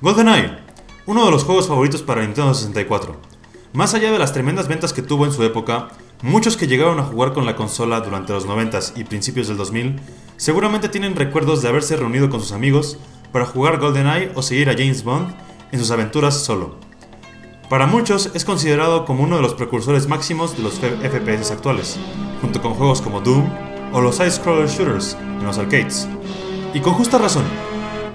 GoldenEye, uno de los juegos favoritos para Nintendo 64. Más allá de las tremendas ventas que tuvo en su época, muchos que llegaron a jugar con la consola durante los 90s y principios del 2000 seguramente tienen recuerdos de haberse reunido con sus amigos para jugar GoldenEye o seguir a James Bond en sus aventuras solo. Para muchos es considerado como uno de los precursores máximos de los FPS actuales, junto con juegos como Doom o los side-scroller shooters en los arcades. Y con justa razón,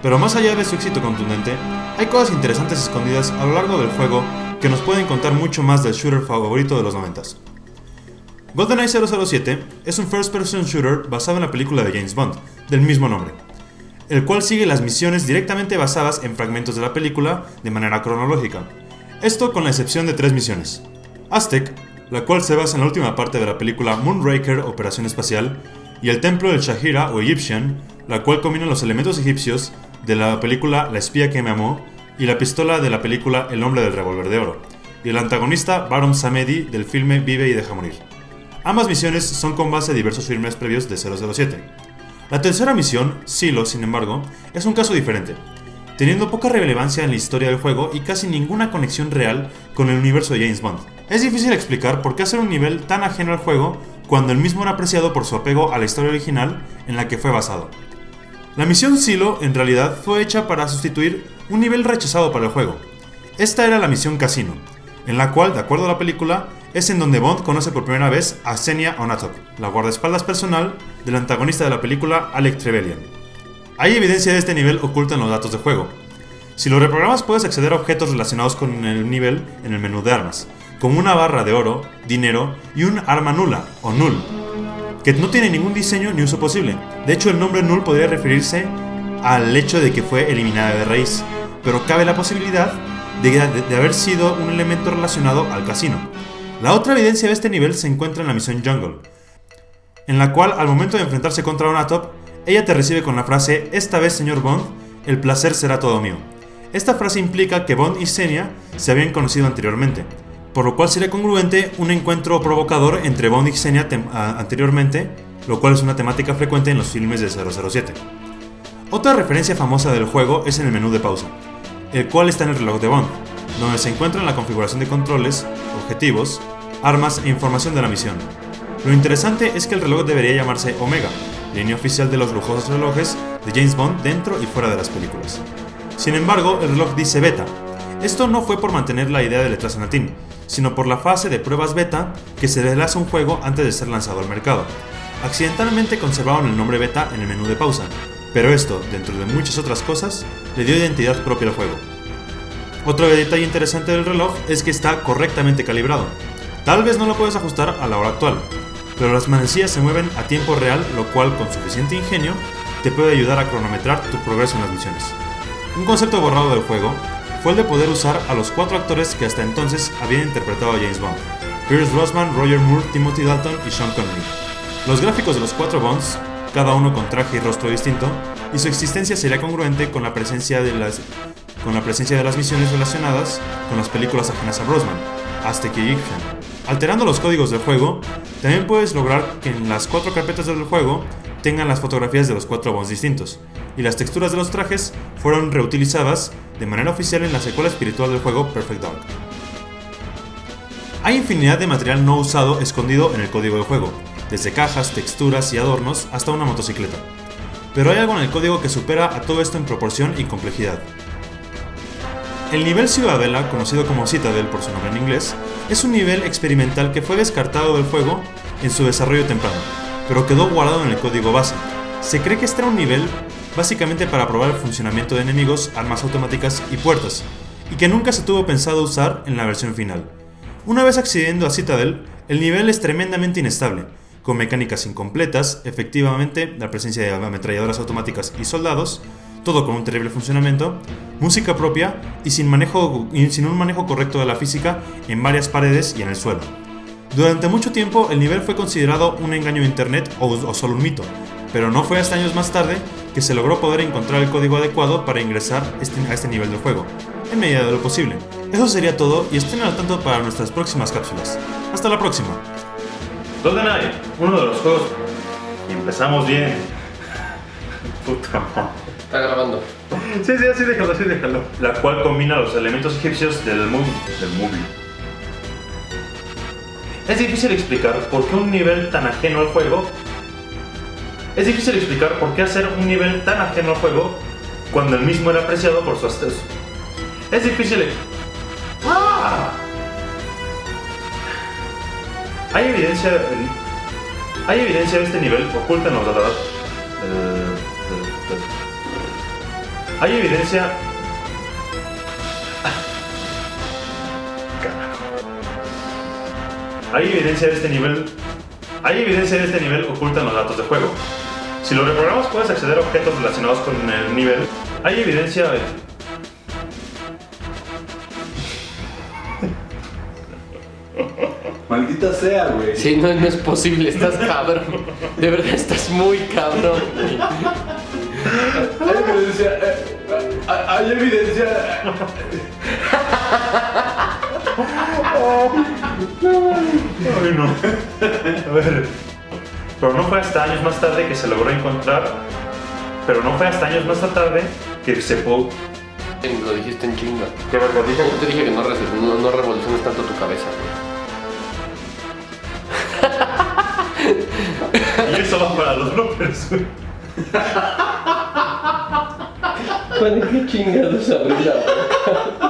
pero más allá de su éxito contundente, hay cosas interesantes escondidas a lo largo del juego que nos pueden contar mucho más del shooter favorito de los 90s. GoldenEye 007 es un first-person shooter basado en la película de James Bond, del mismo nombre, el cual sigue las misiones directamente basadas en fragmentos de la película de manera cronológica. Esto con la excepción de 3 misiones. Aztec, la cual se basa en la última parte de la película Moonraker Operación Espacial, y el Templo del Shahira o Egyptian, la cual combina los elementos egipcios de la película La espía que me amó y la pistola de la película El hombre del revólver de oro, y el antagonista Baron Samedi del filme Vive y deja morir. Ambas misiones son con base a diversos filmes previos de 007. La tercera misión, Silo, sin embargo, es un caso diferente, teniendo poca relevancia en la historia del juego y casi ninguna conexión real con el universo de James Bond. Es difícil explicar por qué hacer un nivel tan ajeno al juego cuando el mismo era apreciado por su apego a la historia original en la que fue basado. La misión Silo en realidad fue hecha para sustituir un nivel rechazado para el juego. Esta era la misión Casino, en la cual, de acuerdo a la película, es en donde Bond conoce por primera vez a Xenia Onatopp, la guardaespaldas personal del antagonista de la película Alec Trevelyan. Hay evidencia de este nivel oculta en los datos de juego. Si lo reprogramas puedes acceder a objetos relacionados con el nivel en el menú de armas, como una barra de oro, dinero y un arma nula, o null, que no tiene ningún diseño ni uso posible. De hecho, el nombre null podría referirse al hecho de que fue eliminada de raíz, pero cabe la posibilidad de haber sido un elemento relacionado al casino. La otra evidencia de este nivel se encuentra en la misión Jungle, en la cual al momento de enfrentarse contra Onatopp, ella te recibe con la frase "Esta vez, señor Bond, el placer será todo mío". Esta frase implica que Bond y Xenia se habían conocido anteriormente, por lo cual sería congruente un encuentro provocador entre Bond y Xenia anteriormente, lo cual es una temática frecuente en los filmes de 007. Otra referencia famosa del juego es en el menú de pausa, el cual está en el reloj de Bond, donde se encuentra la configuración de controles, objetivos, armas e información de la misión. Lo interesante es que el reloj debería llamarse Omega, línea oficial de los lujosos relojes de James Bond dentro y fuera de las películas. Sin embargo, el reloj dice Beta. Esto no fue por mantener la idea de letras en latín, sino por la fase de pruebas beta que se le lanza a un juego antes de ser lanzado al mercado. Accidentalmente conservaron el nombre beta en el menú de pausa, pero esto, dentro de muchas otras cosas, le dio identidad propia al juego. Otro detalle interesante del reloj es que está correctamente calibrado. Tal vez no lo puedes ajustar a la hora actual, pero las manecillas se mueven a tiempo real, lo cual con suficiente ingenio te puede ayudar a cronometrar tu progreso en las misiones. Un concepto borrado del juego fue el de poder usar a los 4 actores que hasta entonces habían interpretado a James Bond: Pierce Brosnan, Roger Moore, Timothy Dalton y Sean Connery. Los gráficos de los 4 Bonds, cada uno con traje y rostro distinto, y su existencia sería congruente con la presencia de las misiones relacionadas con las películas ajenas a Brosnan, Aztec y Egyptian. Alterando los códigos del juego, también puedes lograr que en las 4 carpetas del juego tengan las fotografías de los 4 Bonds distintos, y las texturas de los trajes fueron reutilizadas de manera oficial en la secuela espiritual del juego Perfect Dark. Hay infinidad de material no usado escondido en el código del juego, desde cajas, texturas y adornos hasta una motocicleta. Pero hay algo en el código que supera a todo esto en proporción y complejidad. El nivel Ciudadela, conocido como Citadel por su nombre en inglés, es un nivel experimental que fue descartado del juego en su desarrollo temprano, pero quedó guardado en el código base. Se cree que este era un nivel básicamente para probar el funcionamiento de enemigos, armas automáticas y puertas, y que nunca se tuvo pensado usar en la versión final. Una vez accediendo a Citadel, el nivel es tremendamente inestable, con mecánicas incompletas, efectivamente la presencia de ametralladoras automáticas y soldados, todo con un terrible funcionamiento, música propia y sin un manejo correcto de la física en varias paredes y en el suelo. Durante mucho tiempo el nivel fue considerado un engaño de internet o solo un mito, pero no fue hasta años más tarde que se logró poder encontrar el código adecuado para ingresar a este nivel del juego, en medida de lo posible. Eso sería todo y estén al tanto para nuestras próximas cápsulas. Hasta la próxima. GoldenEye, uno de los juegos. Y empezamos bien. Puta madre. Está grabando. Sí, así déjalo. La cual combina los elementos egipcios del movie. Es difícil explicar por qué un nivel tan ajeno al juego. Es difícil explicar por qué hacer un nivel tan ajeno al juego cuando el mismo era apreciado por su astucia. Es difícil. Hay evidencia de este nivel oculta en los datos. Hay evidencia. Hay evidencia de este nivel oculta en los datos de juego. Si lo reprogramas puedes acceder a objetos relacionados con el nivel. Hay evidencia de... Maldita sea, güey. Sí, no es posible, estás cabrón. De verdad estás muy cabrón, güey. Hay evidencia. Ay, no. A ver. Pero no fue hasta años más tarde que se logró encontrar. Lo dijiste en chinga. ¿Qué verga dije? Yo te dije que no revoluciones tanto tu cabeza, güey. Y eso va para los bloopers, güey. ¿Cuál qué chingados abrir la boca?